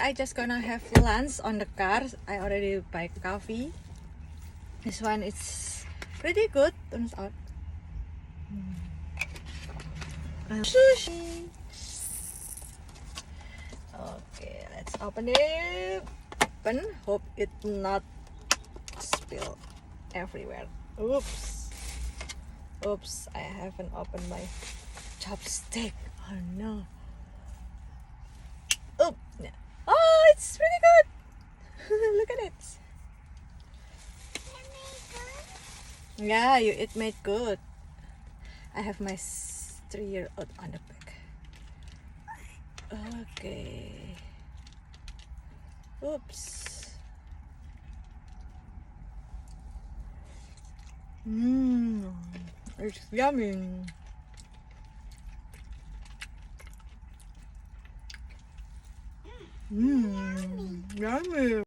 I just gonna have lunch on the car. I already buy coffee. This one is pretty good, turns out. Sushi. Okay, let's open it. Open. Hope it not spill everywhere. Oops. Oops, I haven't opened my chopstick. Oh no. Oh, oh, it's really good. Look at it. Yeah, it made good. I have my 3-year-old on the back. Okay. Oops. It's yummy. Yummy.